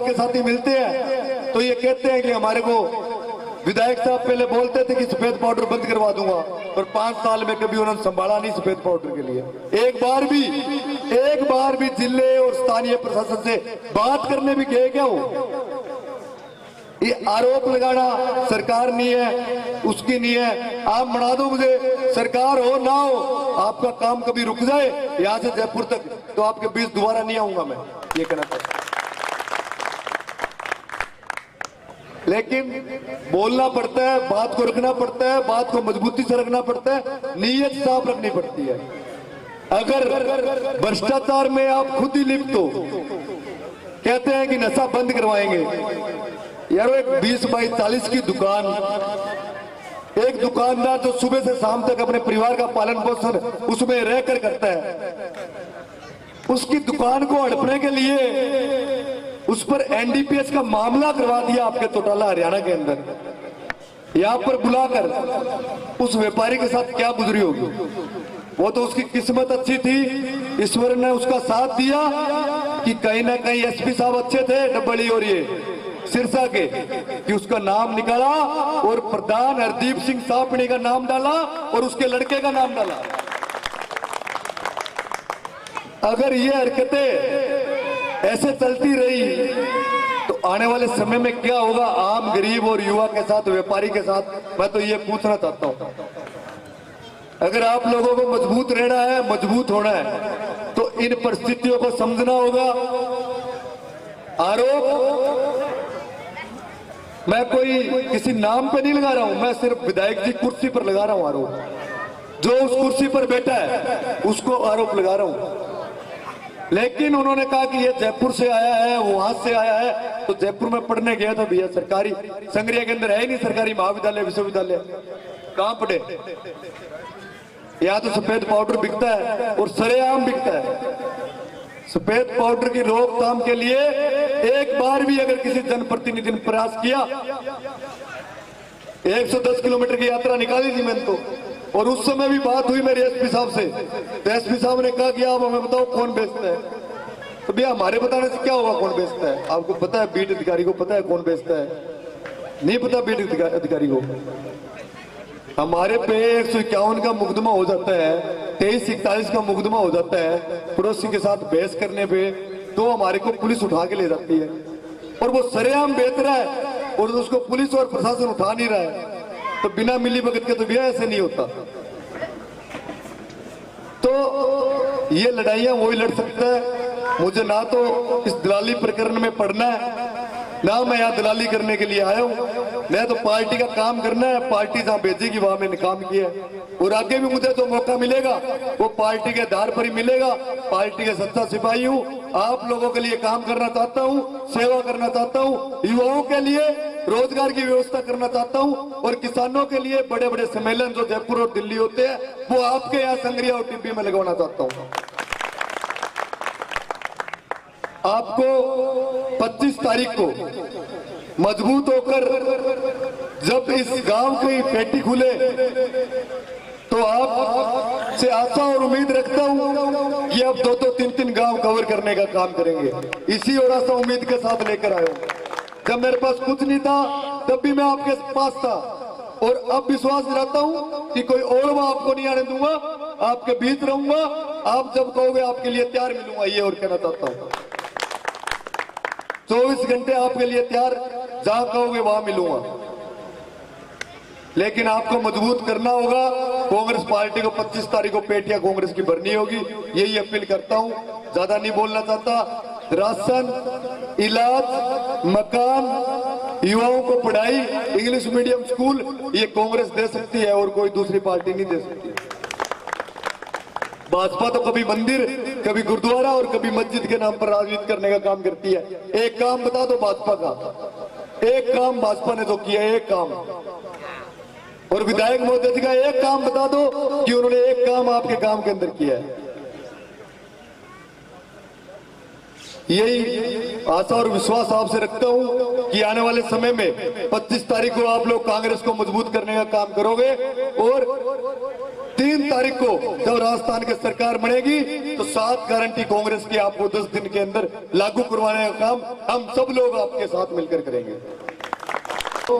के साथी मिलते हैं तो ये कहते हैं कि हमारे को विधायक साहब पहले बोलते थे कि सफेद पाउडर बंद करवा दूंगा, और 5 साल में कभी उन्होंने संभाला नहीं सफेद पाउडर के लिए। एक बार भी जिले और स्थानीय प्रशासन से बात करने भी गए क्या वो? ये आरोप लगाना सरकार नहीं है, उसकी नहीं है। आप बना दो मुझे, सरकार हो ना हो, आपका काम कभी रुक जाए यहां से जयपुर तक तो आपके बीच दोबारा नहीं आऊंगा मैं, ये कहना चाहता हूं। लेकिन बोलना पड़ता है, बात को रखना पड़ता है, बात को मजबूती से रखना पड़ता है, नीयत साफ रखनी पड़ती है। अगर भ्रष्टाचार में आप खुद ही लिप्त हो, कहते हैं कि नशा बंद करवाएंगे, यार एक 20 बाई 40 की दुकान, एक दुकानदार जो सुबह से शाम तक अपने परिवार का पालन पोषण उसमें रहकर करता है, उसकी दुकान को हड़पने के लिए उस पर एनडीपीएस का मामला करवा दिया आपके चौटाला हरियाणा के अंदर। यहां पर बुलाकर उस व्यापारी के साथ क्या गुजरी होगी? वो तो उसकी किस्मत अच्छी थी, ईश्वर ने उसका साथ दिया कि कहीं ना कहीं एसपी साहब अच्छे थे डबली और ये सिरसा के, कि उसका नाम निकाला और प्रधान हरदीप सिंह सापणी का नाम डाला और उसके लड़के का नाम डाला। अगर ये हरकतें ऐसे चलती रही तो आने वाले समय में क्या होगा आम गरीब और युवा के साथ, व्यापारी के साथ? मैं तो ये पूछना चाहता हूं। अगर आप लोगों को मजबूत रहना है, मजबूत होना है, तो इन परिस्थितियों को समझना होगा। आरोप मैं कोई किसी नाम पे नहीं लगा रहा हूं, मैं सिर्फ विधायक जी कुर्सी पर लगा रहा हूं आरोप। जो उस कुर्सी पर बैठा है उसको आरोप लगा रहा हूं। लेकिन उन्होंने कहा कि ये जयपुर से आया है, वहां से आया है, तो जयपुर में पढ़ने गया था भैया, सरकारी संग्रह के अंदर है ही नहीं सरकारी महाविद्यालय विश्वविद्यालय, कहां पढ़े? यहाँ तो सफेद पाउडर बिकता है और सरेआम बिकता है। सफेद पाउडर की रोकथाम के लिए एक बार भी अगर किसी जनप्रतिनिधि ने प्रयास किया, 110 किलोमीटर की यात्रा निकाली थी मैंने तो, और उस समय भी बात हुई मेरी एसपी साहब से, तो एसपी साहब ने कहा कि आप हमें बताओ कौन बेचता है। तो भैया हमारे बताने से क्या होगा कौन बेचता है? आपको पता है, बीट अधिकारी को पता है कौन बेचता है? नहीं पता बीट अधिकारी को? हमारे पे 151 का मुकदमा हो जाता है, 2341 का मुकदमा हो जाता है पड़ोसी के साथ बहस करने पे, तो हमारे को पुलिस उठा के ले जाती है, और वो सरेआम बेच रहा है और उसको पुलिस और प्रशासन उठा नहीं रहा है। तो बिना मिली भगत के तो भी ऐसे नहीं होता। तो ये लड़ाइयां वही लड़ सकता है। मुझे ना तो इस दलाली प्रकरण में पड़ना है, ना मैं यहाँ दलाली करने के लिए आया हूँ। मैं तो पार्टी का काम करना है, पार्टी जहाँ भेजेगी वहां मैंने काम किया है, और आगे भी मुझे जो मौका मिलेगा वो पार्टी के आधार पर ही मिलेगा। पार्टी का सच्चा सिपाही हूँ, आप लोगों के लिए काम करना चाहता हूँ, सेवा करना चाहता हूँ, युवाओं के लिए रोजगार की व्यवस्था करना चाहता हूँ, और किसानों के लिए बड़े बड़े सम्मेलन जो जयपुर और दिल्ली होते हैं वो आपके यहाँ संग्रिया और टिब्बी में लगवाना चाहता हूँ। आपको 25 तारीख को मजबूत होकर जब इस गांव की पेटी खुले तो आप से आशा और उम्मीद रखता हूं कि अब 2-2, 3-3 गांव कवर करने का काम करेंगे। इसी और आशा उम्मीद के साथ लेकर आया हूं। जब मेरे पास कुछ नहीं था तब भी मैं आपके पास था, और अब विश्वास दिलाता हूं कि कोई और मैं आपको नहीं आने दूंगा, आपके बीच रहूंगा। आप जब कहोगे आपके लिए तैयार मिलूंगा, ये और कहना चाहता हूं। 24 घंटे आपके लिए तैयार, जहां कहोगे वहां मिलूंगा। लेकिन आपको मजबूत करना होगा। कांग्रेस पार्टी को 25 तारीख को पेटियां कांग्रेस की भरनी होगी, यही अपील करता हूं। ज्यादा नहीं बोलना चाहता। राशन, इलाज, मकान, युवाओं को पढ़ाई, इंग्लिश मीडियम स्कूल, ये कांग्रेस दे सकती है और कोई दूसरी पार्टी नहीं दे सकती। भाजपा तो कभी मंदिर, कभी गुरुद्वारा और कभी मस्जिद के नाम पर राजनीति करने का काम करती है। एक काम बता दो भाजपा का, एक काम भाजपा ने तो किया, एक काम। और विधायक महोदय जी का एक काम बता दो कि उन्होंने एक काम आपके गांव के अंदर किया है। यही आशा और विश्वास आपसे रखता हूं कि आने वाले समय में 25 तारीख को आप लोग कांग्रेस को मजबूत करने का काम करोगे और 3 तारीख को जब राजस्थान की सरकार बनेगी तो 7 गारंटी कांग्रेस की आपको 10 दिन के अंदर लागू करवाने का काम हम सब लोग आपके साथ मिलकर करेंगे। तो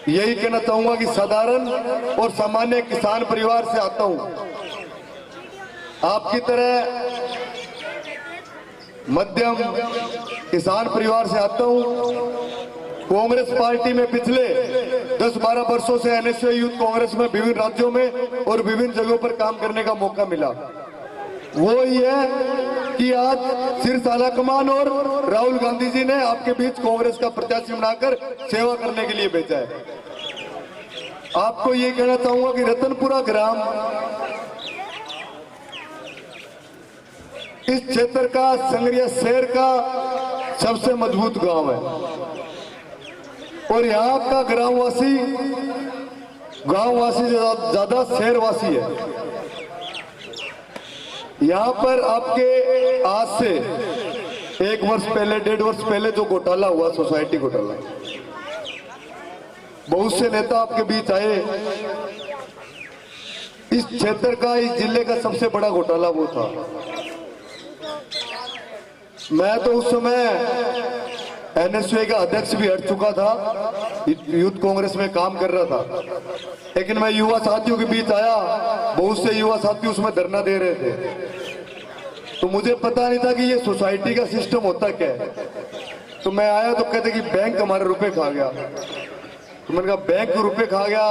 यही कहना चाहूंगा कि साधारण और सामान्य किसान परिवार से आता हूं, आपकी तरह मध्यम किसान परिवार से आता हूं। कांग्रेस पार्टी में पिछले 10-12 वर्षों से एनएसयूआई यूथ कांग्रेस में विभिन्न राज्यों में और विभिन्न जगहों पर काम करने का मौका मिला। वो ये कि आज सिरसाला कमान और राहुल गांधी जी ने आपके बीच कांग्रेस का प्रत्याशी बनाकर सेवा करने के लिए भेजा है। आपको ये कहना चाहूंगा कि रतनपुरा ग्राम इस क्षेत्र का, संगरिया शहर का सबसे मजबूत गांव है और यहाँ का गांववासी ज्यादा शहरवासी है। यहाँ पर आपके आज से 1 वर्ष पहले, 1.5 वर्ष पहले जो घोटाला हुआ, सोसाइटी घोटाला, बहुत से नेता आपके बीच आए। इस क्षेत्र का, इस जिले का सबसे बड़ा घोटाला वो था। मैं तो उस समय एनएसयूआई का अध्यक्ष भी हट चुका था, यूथ कांग्रेस में काम कर रहा था, लेकिन मैं युवा साथियों के बीच आया। बहुत से युवा साथी उसमें धरना दे रहे थे, तो मुझे पता नहीं था कि ये सोसाइटी का सिस्टम होता क्या है। तो मैं आया तो कहते कि बैंक हमारे रुपए खा गया। तो मैंने कहा बैंक रुपए खा गया,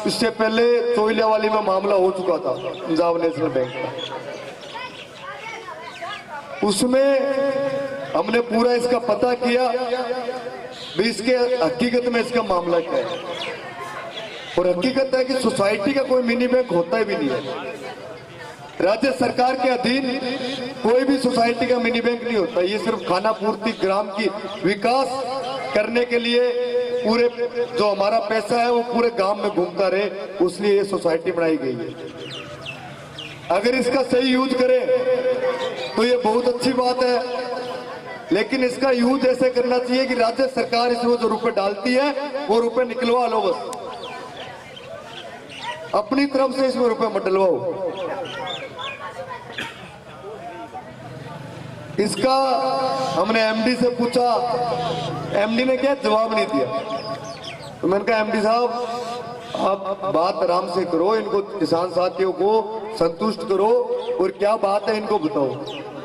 इससे पहले चोइलियावाली में मामला हो चुका था पंजाब नेशनल बैंक का। उसमें हमने पूरा इसका पता किया भी इसके हकीकत में इसका मामला क्या है। और हकीकत है कि सोसाइटी का कोई मिनी बैंक होता ही भी नहीं है। राज्य सरकार के अधीन कोई भी सोसाइटी का मिनी बैंक नहीं होता। ये सिर्फ खाना पूर्ति, ग्राम की विकास करने के लिए पूरे जो हमारा पैसा है वो पूरे गांव में घूमता रहे, उसलिए ये सोसाइटी बनाई गई है। अगर इसका सही यूज करें तो ये बहुत अच्छी बात है, लेकिन इसका यूज ऐसे करना चाहिए कि राज्य सरकार इसमें जो रुपए डालती है वो रुपए निकलवा लो, बस अपनी तरफ से इसमें रुपए मत डलवाओ। इसका हमने एमडी से पूछा, एमडी ने क्या जवाब नहीं दिया। तो मैंने कहा एमडी साहब आप बात आराम से करो, इनको किसान साथियों को संतुष्ट करो और क्या बात है इनको बताओ।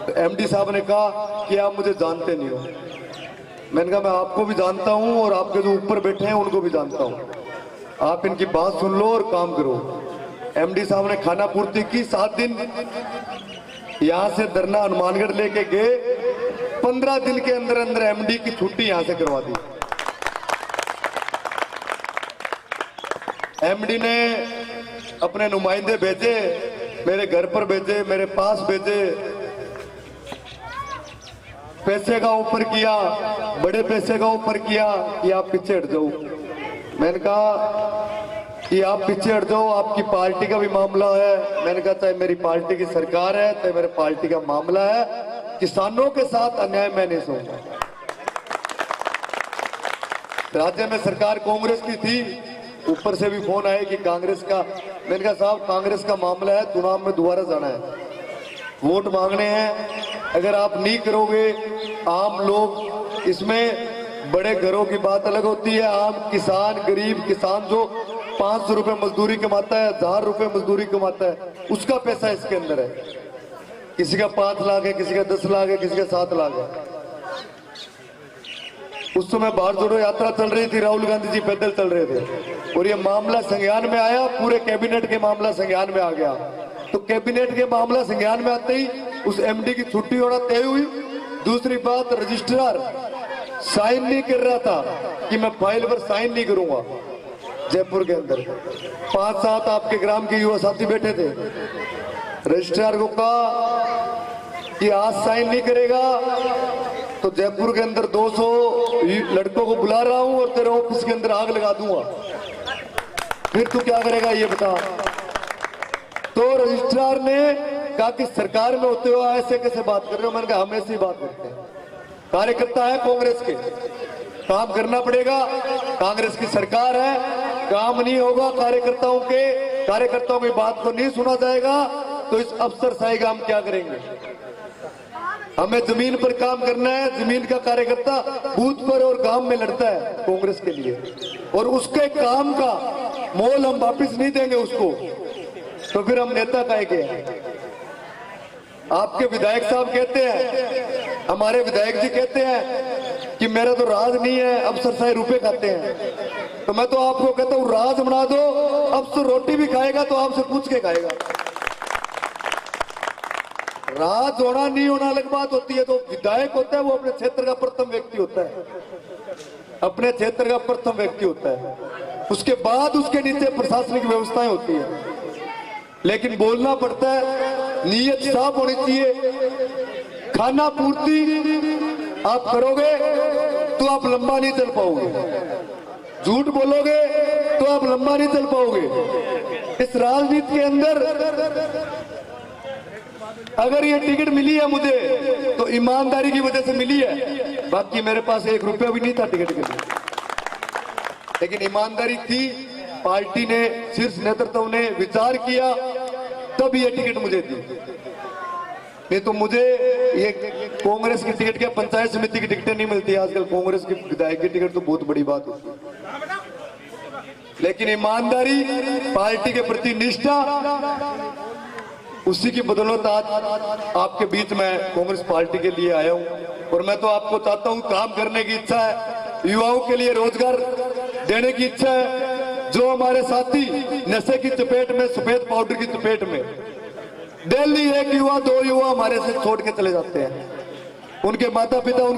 तो एमडी साहब ने कहा कि आप मुझे जानते नहीं हो। मैंने कहा मैं आपको भी जानता हूं और आपके जो ऊपर बैठे हैं उनको भी जानता हूं, आप इनकी बात सुन लो और काम करो। एमडी साहब ने खाना पूर्ति की, 7 दिन यहां से धरना हनुमानगढ़ लेके गए। 15 दिन के अंदर अंदर एमडी की छुट्टी यहां से करवा दी। एमडी ने अपने नुमाइंदे भेजे, मेरे घर पर भेजे, मेरे पास भेजे, पैसे का ऑफर किया, बड़े पैसे का ऑफर किया कि आप पीछे हट जाओ। मैंने कहा कि आप पीछे हट जाओ, आपकी पार्टी का भी मामला है। मैंने कहा चाहे मेरी पार्टी की सरकार है, चाहे मेरे पार्टी का मामला है, किसानों के साथ अन्याय मैं नहीं सहूंगा। राज्य में सरकार कांग्रेस की थी, ऊपर से भी फोन आए कि कांग्रेस का। मैंने कहा साहब कांग्रेस का मामला है, चुनाव में दोबारा जाना है, वोट मांगने हैं। अगर आप नहीं करोगे, आम लोग, इसमें बड़े घरों की बात अलग होती है, आम किसान, गरीब किसान जो 500 रुपए मजदूरी कमाता है, 1000 रुपए मजदूरी कमाता है, उसका पैसा इसके अंदर है। किसी का 5 लाख है, किसी का 10 लाख है, किसी का 7 लाख है। उस समय भारत जोड़ो यात्रा चल रही थी, राहुल गांधी जी पैदल चल रहे थे और ये मामला संज्ञान में आया, पूरे कैबिनेट के मामला संज्ञान में आ गया। तो कैबिनेट के मामला संज्ञान में आते ही उस एमडी की छुट्टी होना तय हुई। दूसरी बात, रजिस्ट्रार साइन नहीं कर रहा था कि मैं फाइल पर साइन नहीं करूंगा। जयपुर के अंदर 5-7 आपके ग्राम के युवा साथी बैठे थे, रजिस्ट्रार को कहा कि आज साइन नहीं करेगा तो जयपुर के अंदर 200 लड़कों को बुला रहा हूं और तेरे ऑफिस के अंदर आग लगा दूंगा, फिर तू क्या करेगा ये बता। तो रजिस्ट्रार ने कहा कि सरकार में होते हुए ऐसे कैसे बात कर रहे हो। मैंने कहा हम ऐसी बात करते हैं, कार्यकर्ता है कांग्रेस के, काम करना पड़ेगा, कांग्रेस की सरकार है, काम नहीं होगा कार्यकर्ताओं के कार्यकर्ताओं की बात को नहीं सुना जाएगा तो इस अफसरशाही का हम क्या करेंगे। हमें जमीन पर काम करना है। जमीन का कार्यकर्ता बूथ पर और गांव में लड़ता है कांग्रेस के लिए, और उसके काम का मोल हम वापस नहीं देंगे उसको, तो फिर हम नेता काहे के हैं। आपके विधायक साहब कहते हैं, हमारे विधायक जी कहते हैं कि मेरा तो राज नहीं है, अफसरशाही रुपए खाते हैं। तो मैं तो आपको कहता हूं राज बना दो, अफसर रोटी भी खाएगा तो आपसे पूछ के खाएगा। राज होना नहीं होना अलग बात होती है। तो विधायक होता है वो अपने क्षेत्र का प्रथम व्यक्ति होता है, अपने क्षेत्र का प्रथम व्यक्ति होता है, उसके बाद उसके नीचे प्रशासनिक व्यवस्थाएं होती है। लेकिन बोलना पड़ता है, नीयत साफ होनी चाहिए। खाना पूर्ति आप करोगे तो आप लंबा नहीं चल पाओगे, झूठ बोलोगे तो आप लंबा नहीं चल पाओगे। इस राजनीति के अंदर अगर ये टिकट मिली है मुझे तो ईमानदारी की वजह से मिली है, बाकी मेरे पास 1 रुपया भी नहीं था टिकट के लिए, लेकिन ईमानदारी थी। पार्टी ने, शीर्ष नेतृत्व ने विचार किया तब ये टिकट मुझे दी। नहीं तो मुझे ये कांग्रेस की टिकट क्या, पंचायत समिति की टिकटें नहीं मिलती आजकल। कांग्रेस की विधायक की टिकट तो बहुत बड़ी बात होती है। लेकिन ईमानदारी, पार्टी के प्रति निष्ठा, उसी की बदौलत आज आपके बीच में कांग्रेस पार्टी के लिए आया हूं। और मैं तो आपको चाहता हूं, काम करने की इच्छा है, युवाओं के लिए रोजगार देने की इच्छा है। जो हमारे साथी नशे की चपेट में, सफेद पाउडर की चपेट में, दिल्ली 1 युवा 2 युवा हमारे से छोड़ के चले जाते हैं। उनके माता पिता, उनके